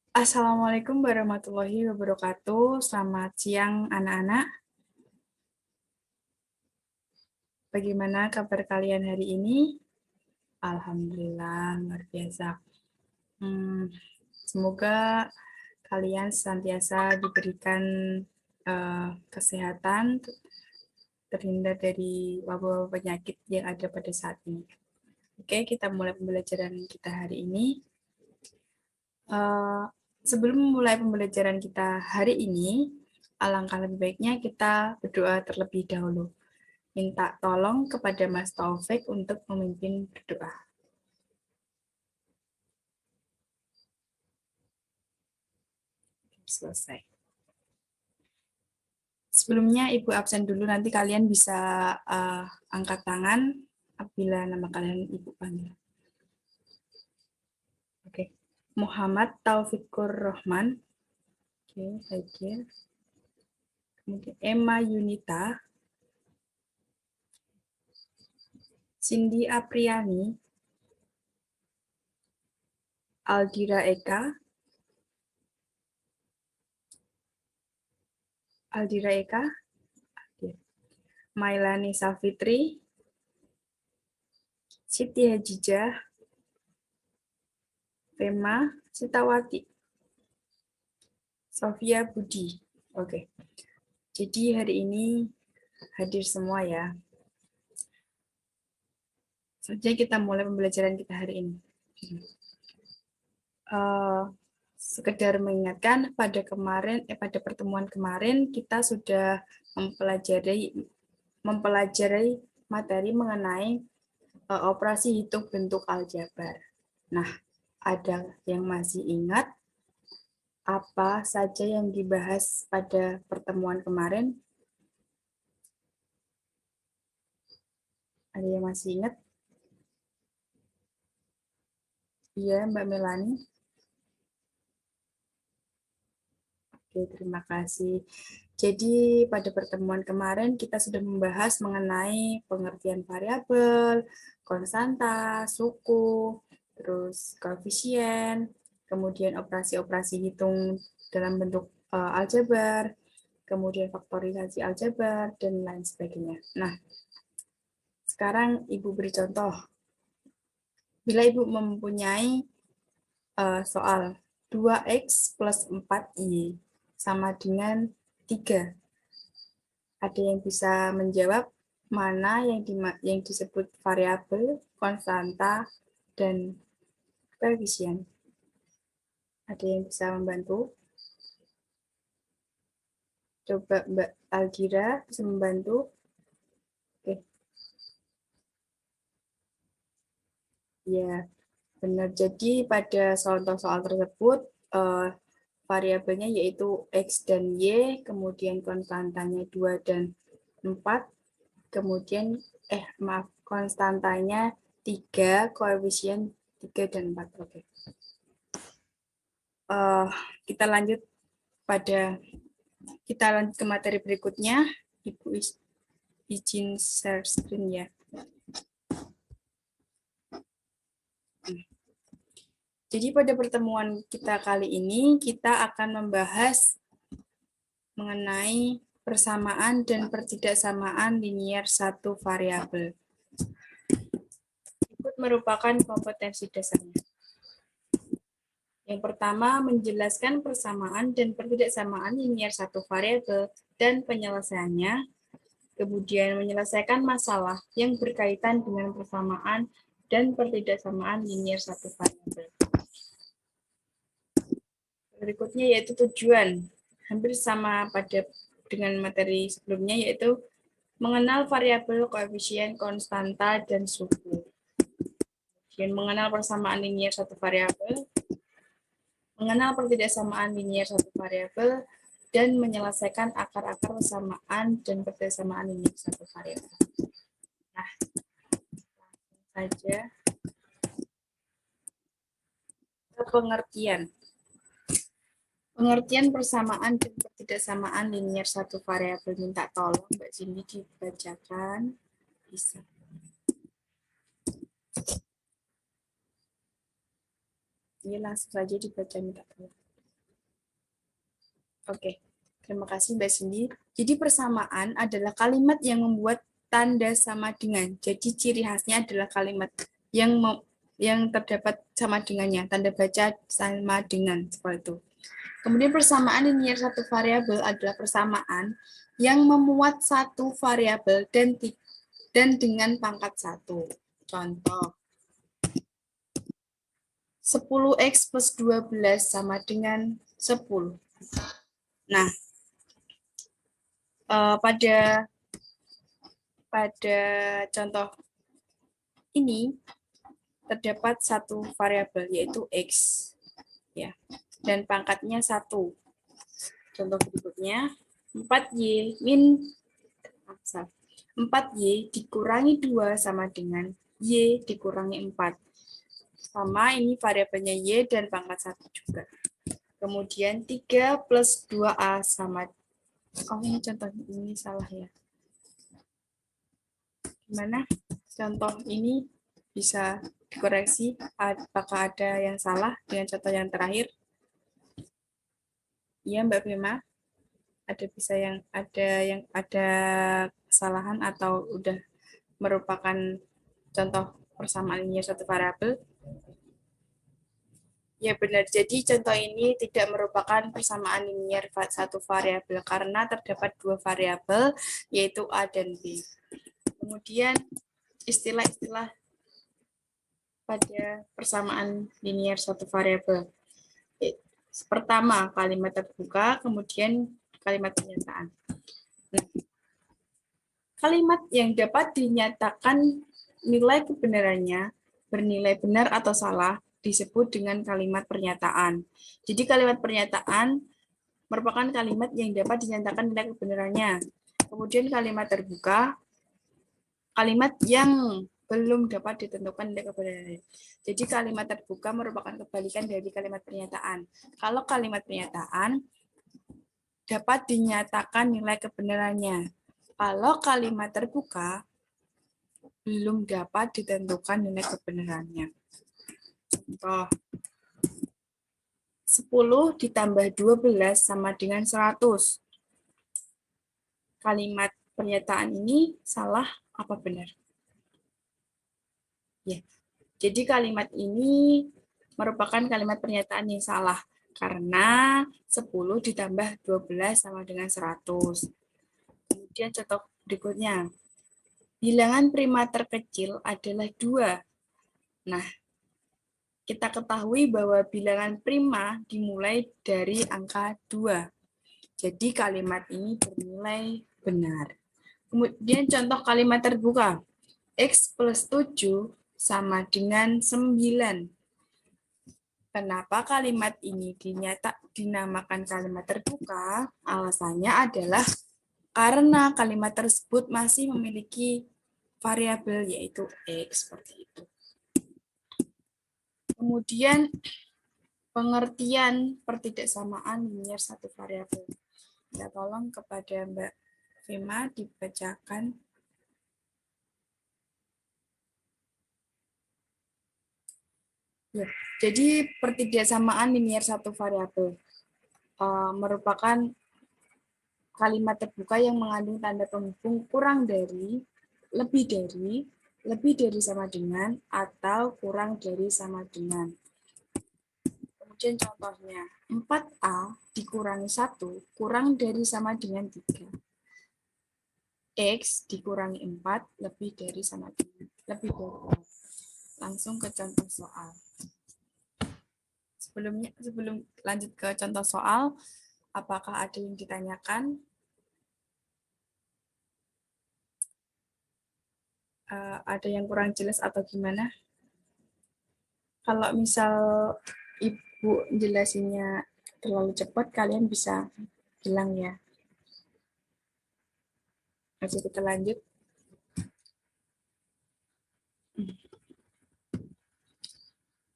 Assalamualaikum warahmatullahi wabarakatuh. Selamat siang, anak-anak. Bagaimana kabar kalian hari ini? Alhamdulillah, luar biasa. Semoga kalian senantiasa diberikan kesehatan, terhindar dari wabah penyakit yang ada pada saat ini. Oke, kita mulai pembelajaran kita hari ini. Eh, Sebelum memulai pembelajaran kita hari ini, alangkah lebih baiknya kita berdoa terlebih dahulu. Minta tolong kepada Mas Taufik untuk memimpin berdoa. Selesai. Sebelumnya Ibu absen dulu, nanti kalian bisa angkat tangan apabila nama kalian Ibu panggil. Oke. Muhammad Taufikur Rahman. Oke, Haikir. Kemudian Emma Yunita. Cindy Apriani. Aldira Eka. Aldira Eka. Mailani Safitri. Siti Hajijah. Fema Sitawati. Sofia Budi. Oke. Jadi hari ini hadir semua ya. Saja kita mulai pembelajaran kita hari ini. Sekedar mengingatkan pada pertemuan kemarin kita sudah mempelajari materi mengenai operasi hitung bentuk aljabar. Nah, ada yang masih ingat apa saja yang dibahas pada pertemuan kemarin? Ada yang masih ingat? Iya, Mbak Melani. Oke, terima kasih. Jadi pada pertemuan kemarin kita sudah membahas mengenai pengertian variabel, konstanta, suku, terus koefisien, kemudian operasi-operasi hitung dalam bentuk aljabar, kemudian faktorisasi aljabar, dan lain sebagainya. Nah, sekarang Ibu beri contoh. Bila Ibu mempunyai soal 2x plus 4y sama dengan 3. Ada yang bisa menjawab mana yang disebut variabel, konstanta, dan koefisien? Ada yang bisa membantu? Coba Mbak Aldira bisa membantu? Oke. Ya, benar. Jadi pada soal-soal tersebut, variabelnya yaitu X dan Y, kemudian konstantanya 2 dan 4, kemudian konstantanya 3, koefisien 3 dan 4. Oke. Kita lanjut ke materi berikutnya. Ibu izin share screen ya. Jadi pada pertemuan kita kali ini kita akan membahas mengenai persamaan dan pertidaksamaan linier satu variabel. Berikut merupakan kompetensi dasarnya. Yang pertama, menjelaskan persamaan dan pertidaksamaan linier satu variabel dan penyelesaiannya. Kemudian menyelesaikan masalah yang berkaitan dengan persamaan dan pertidaksamaan linier satu variabel. Berikutnya yaitu tujuan. Hampir sama dengan materi sebelumnya, yaitu mengenal variabel, koefisien, konstanta, dan suku. Dan mengenal persamaan linier satu variabel, mengenal pertidaksamaan linier satu variabel, dan menyelesaikan akar-akar persamaan dan pertidaksamaan linier satu variabel. Nah, langsung saja ke pengertian. Pengertian persamaan dan pertidaksamaan linier satu variabel. Minta tolong Mbak Cindy dibacakan. Bisa. Ini langsung saja dibaca, minta tolong. Oke, terima kasih Mbak Cindy. Jadi persamaan adalah kalimat yang membuat tanda sama dengan. Jadi ciri khasnya adalah kalimat yang yang terdapat sama dengannya, tanda baca sama dengan seperti itu. Kemudian persamaan linear satu variabel adalah persamaan yang memuat satu variabel dan dengan pangkat satu. Contoh, 10x plus 12 sama dengan 10. Nah, pada contoh ini terdapat satu variabel yaitu x, ya, dan pangkatnya 1. Contoh berikutnya 4y 4y dikurangi 2 sama dengan y dikurangi 4. Sama ini variabelnya y dan pangkat 1 juga. Kemudian 3 plus 2a sama, oh ini contoh ini salah ya. Gimana? Contoh ini bisa dikoreksi, apakah ada yang salah dengan contoh yang terakhir? Iya Mbak Bima, ada kesalahan atau udah merupakan contoh persamaan linear satu variabel? Ya benar, jadi contoh ini tidak merupakan persamaan linear satu variabel karena terdapat dua variabel yaitu A dan B. Kemudian istilah-istilah pada persamaan linear satu variabel. Pertama, kalimat terbuka, kemudian kalimat pernyataan. Nah, kalimat yang dapat dinyatakan nilai kebenarannya bernilai benar atau salah disebut dengan kalimat pernyataan. Jadi kalimat pernyataan merupakan kalimat yang dapat dinyatakan nilai kebenarannya. Kemudian kalimat terbuka, kalimat yang belum dapat ditentukan nilai kebenarannya. Jadi kalimat terbuka merupakan kebalikan dari kalimat pernyataan. Kalau kalimat pernyataan dapat dinyatakan nilai kebenarannya. Kalau kalimat terbuka belum dapat ditentukan nilai kebenarannya. Contoh, 10 ditambah 12 sama dengan 100. Kalimat pernyataan ini salah apa benar? Ya. Jadi kalimat ini merupakan kalimat pernyataan yang salah karena 10 ditambah 12 sama dengan 100. Kemudian contoh berikutnya. Bilangan prima terkecil adalah 2. Nah, kita ketahui bahwa bilangan prima dimulai dari angka 2. Jadi kalimat ini bernilai benar. Kemudian contoh kalimat terbuka. X plus 7 sama dengan 9. Kenapa kalimat ini dinamakan kalimat terbuka? Alasannya adalah karena kalimat tersebut masih memiliki variabel yaitu X seperti itu. Kemudian pengertian pertidaksamaan linear satu variabel. Ya, tolong kepada Mbak Vima dibacakan. Ya, jadi pertidaksamaan linear satu variabel merupakan kalimat terbuka yang mengandung tanda penghubung kurang dari, lebih dari sama dengan, atau kurang dari sama dengan. Kemudian contohnya, 4A dikurangi 1 kurang dari sama dengan 3. X dikurangi 4 lebih dari sama dengan, lebih dari. Langsung ke contoh soal. Sebelum lanjut ke contoh soal, apakah ada yang ditanyakan? Ada yang kurang jelas atau gimana? Kalau misal Ibu jelasinnya terlalu cepat, kalian bisa bilang ya. Oke, kita lanjut.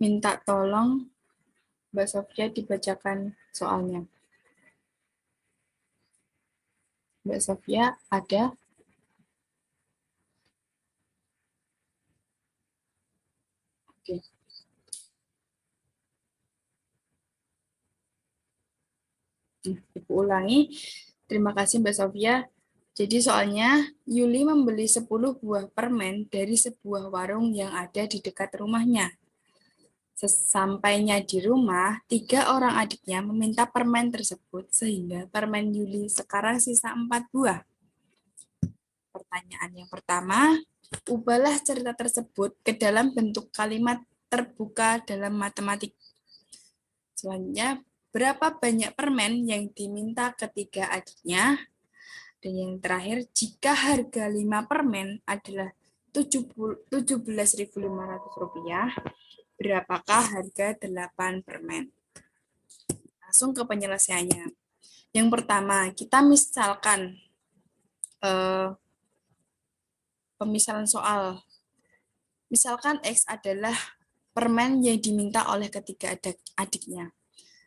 Minta tolong Mbak Sofia dibacakan soalnya. Mbak Sofia ada? Oke. Ibu ulangi. Terima kasih Mbak Sofia. Jadi soalnya Yuli membeli 10 buah permen dari sebuah warung yang ada di dekat rumahnya. Sesampainya di rumah, 3 orang adiknya meminta permen tersebut sehingga permen Yuli sekarang sisa 4 buah. Pertanyaan yang pertama, ubahlah cerita tersebut ke dalam bentuk kalimat terbuka dalam matematik. Selanjutnya, berapa banyak permen yang diminta ketiga adiknya? Dan yang terakhir, jika harga 5 permen adalah Rp17.500, berapakah harga 8 permen? Langsung ke penyelesaiannya. Yang pertama, kita misalkan pemisalan soal. Misalkan X adalah permen yang diminta oleh ketiga adiknya.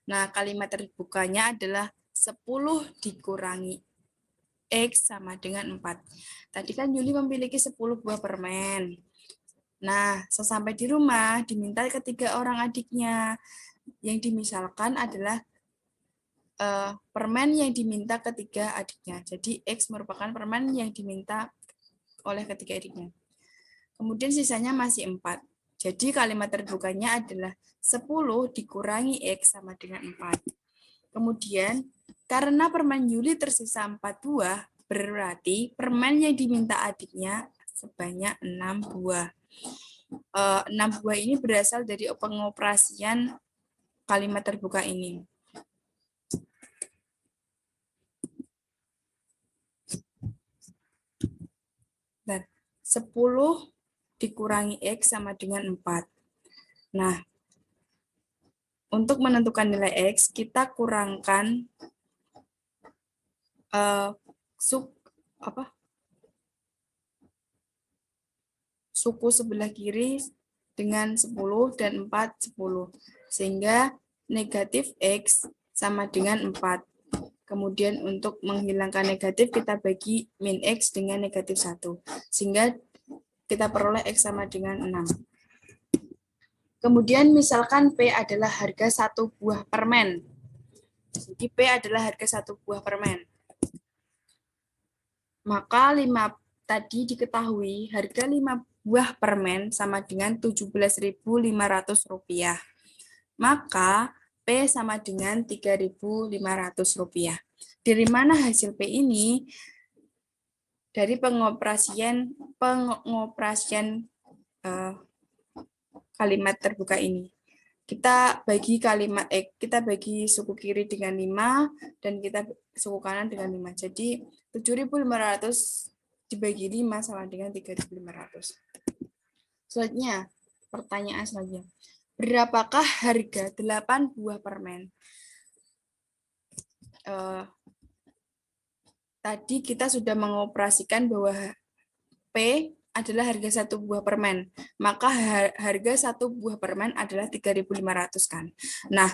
Nah, kalimat terbukanya adalah 10 dikurangi X sama dengan 4. Tadi kan Yuli memiliki 10 buah permen. Nah, sesampai di rumah, diminta ketiga orang adiknya. Yang dimisalkan adalah permen yang diminta ketiga adiknya. Jadi, X merupakan permen yang diminta oleh ketiga adiknya. Kemudian sisanya masih 4. Jadi, kalimat terbukanya adalah 10 dikurangi X sama dengan 4. Kemudian, karena permen Yuli tersisa 4 buah, berarti permen yang diminta adiknya sebanyak 6 buah. 6 buah ini berasal dari pengoperasian kalimat terbuka ini. Dan 10 dikurangi X sama dengan 4. Nah, untuk menentukan nilai X, kita kurangkan suku sebelah kiri dengan 10 dan 4, 10. Sehingga negatif X sama dengan 4. Kemudian untuk menghilangkan negatif, kita bagi min X dengan negatif 1. Sehingga kita peroleh X sama dengan 6. Kemudian misalkan P adalah harga 1 buah permen. Jadi P adalah harga 1 buah permen. Maka 5 tadi diketahui harga 5 buah permen sama dengan Rp17.500. Maka P sama dengan Rp3.500. Dari mana hasil P ini? Dari pengoperasian kalimat terbuka ini. Kita bagi kita bagi suku kiri dengan 5 dan kita suku kanan dengan 5. Jadi 7.500 dibagi 5 sama dengan 3.500. Selanjutnya, pertanyaan selanjutnya. Berapakah harga 8 buah permen? Tadi kita sudah mengoperasikan bahwa P adalah harga 1 buah permen. Maka harga 1 buah permen adalah 3.500 kan. Nah,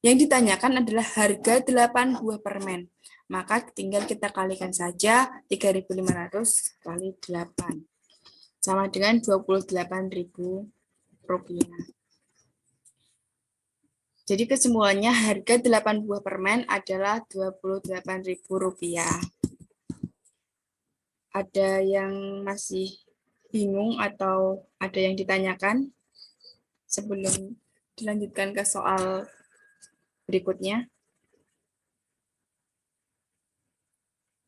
yang ditanyakan adalah harga 8 buah permen. Maka tinggal kita kalikan saja 3.500 kali 8. Sama dengan Rp28.000. Jadi kesimpulannya harga 8 buah permen adalah Rp28.000. Ada yang masih bingung atau ada yang ditanyakan sebelum dilanjutkan ke soal berikutnya?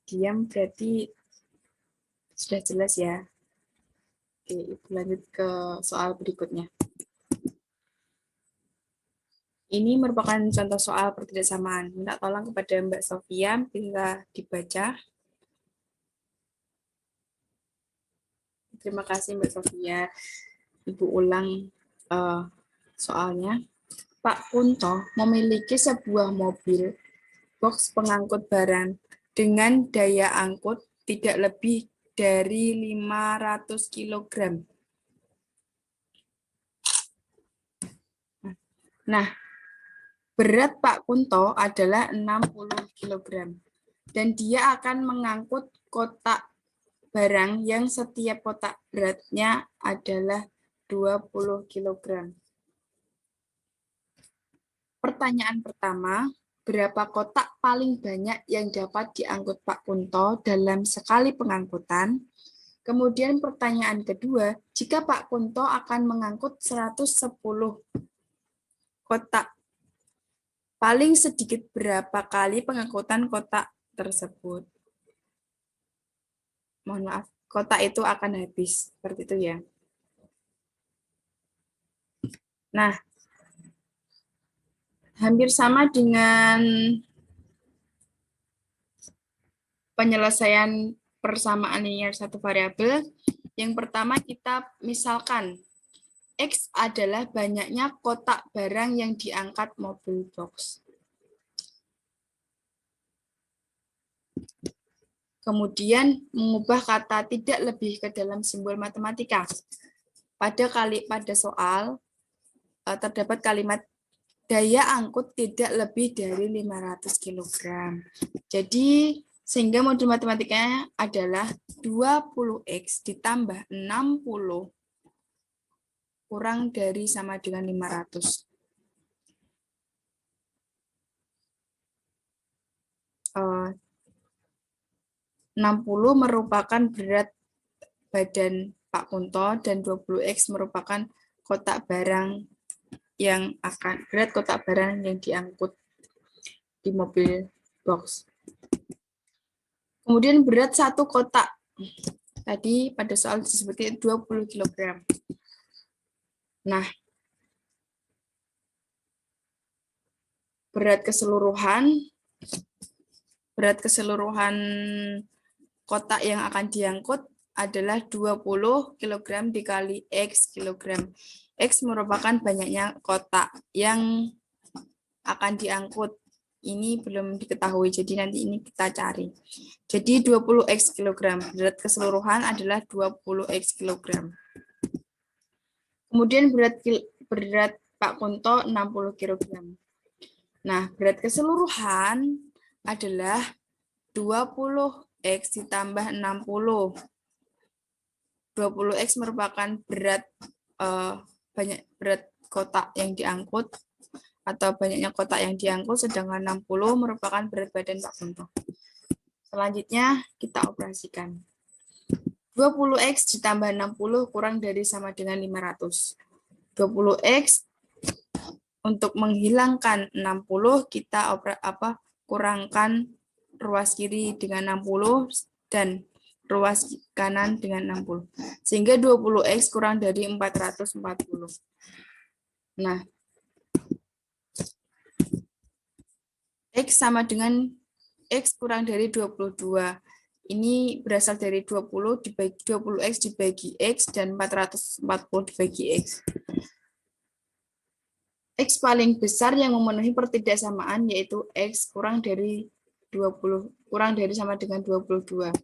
Diam berarti sudah jelas ya. Oke, Ibu lanjut ke soal berikutnya. Ini merupakan contoh soal pertidaksamaan. Minta tolong kepada Mbak Sofia, bisa dibaca. Terima kasih Mbak Sofia. Ibu ulang soalnya. Pak Kunto memiliki sebuah mobil box pengangkut barang dengan daya angkut tidak lebih dari 500 kg. Nah, berat Pak Kunto adalah 60 kg. Dan dia akan mengangkut kotak barang yang setiap kotak beratnya adalah 20 kg. Pertanyaan pertama, berapa kotak paling banyak yang dapat diangkut Pak Kunto dalam sekali pengangkutan. Kemudian pertanyaan kedua, jika Pak Kunto akan mengangkut 110 kotak, paling sedikit berapa kali pengangkutan kotak tersebut? Mohon maaf, kotak itu akan habis. Seperti itu ya. Nah, hampir sama dengan penyelesaian persamaan linear satu variabel. Yang pertama kita misalkan X adalah banyaknya kotak barang yang diangkat mobil box. Kemudian mengubah kata tidak lebih ke dalam simbol matematika. Pada soal terdapat kalimat daya angkut tidak lebih dari 500 kg. Jadi sehingga modul matematikanya adalah 20X ditambah 60 kurang dari sama dengan 500. 60 merupakan berat badan Pak Kunto dan 20X merupakan kotak barang yang berat kotak barang yang diangkut di mobil box. Kemudian berat satu kotak. Tadi pada soal disebutnya 20 kg. Nah, berat keseluruhan kotak yang akan diangkut adalah 20 kg dikali X kg. X merupakan banyaknya kotak yang akan diangkut. Ini belum diketahui, jadi nanti ini kita cari. Jadi 20X kg. Berat keseluruhan adalah 20X kg. Kemudian berat Pak Kunto 60 kg. Nah, berat keseluruhan adalah 20X ditambah 60. 20X merupakan berat kotak yang diangkut atau banyaknya kotak yang diangkut, sedangkan 60 merupakan berat badan Pak Kunto. Selanjutnya kita operasikan. 20X ditambah 60 kurang dari sama dengan 500. 20X untuk menghilangkan 60 kita kurangkan ruas kiri dengan 60 dan ruas kanan dengan 60. Sehingga 20X kurang dari 440. Nah, X sama dengan X kurang dari 22. Ini berasal dari 20 dibagi 20X dibagi X dan 440 dibagi X. X paling besar yang memenuhi pertidaksamaan yaitu X kurang dari sama dengan 22.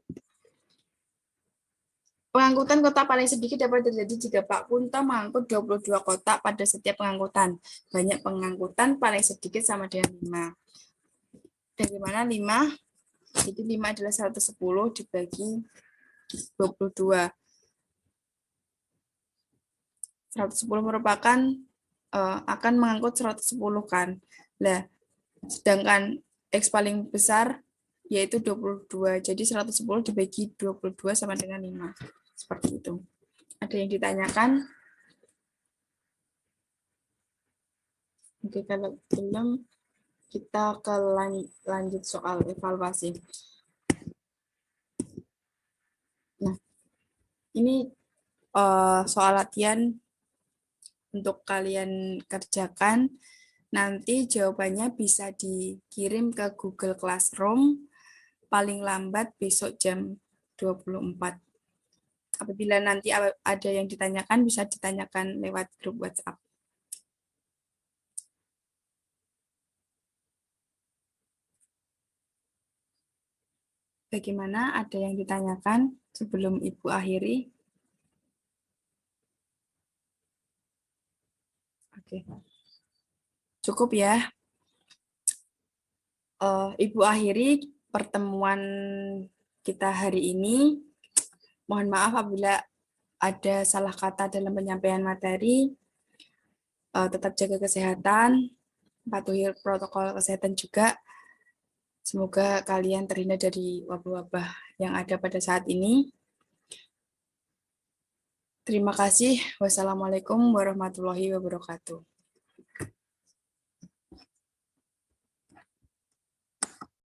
Pengangkutan kotak paling sedikit dapat terjadi jika Pak Kunto mengangkut 22 kotak pada setiap pengangkutan. Banyak pengangkutan paling sedikit sama dengan 5. Dari mana 5? Jadi 5 adalah 110 dibagi 22. 110 merupakan akan mengangkut 110 kan. Nah, sedangkan X paling besar yaitu 22. Jadi 110 dibagi 22 sama dengan 5. Seperti itu. Ada yang ditanyakan? Oke, kalau belum kita ke lanjut soal evaluasi. Nah, ini soal latihan untuk kalian kerjakan. Nanti jawabannya bisa dikirim ke Google Classroom paling lambat besok jam 24. Apabila nanti ada yang ditanyakan, bisa ditanyakan lewat grup WhatsApp. Bagaimana? Ada yang ditanyakan sebelum Ibu akhiri? Oke. Cukup ya. Ibu akhiri pertemuan kita hari ini. Mohon maaf apabila ada salah kata dalam penyampaian materi. Tetap jaga kesehatan, patuhi protokol kesehatan juga. Semoga kalian terhindar dari wabah-wabah yang ada pada saat ini. Terima kasih. Wassalamualaikum warahmatullahi wabarakatuh.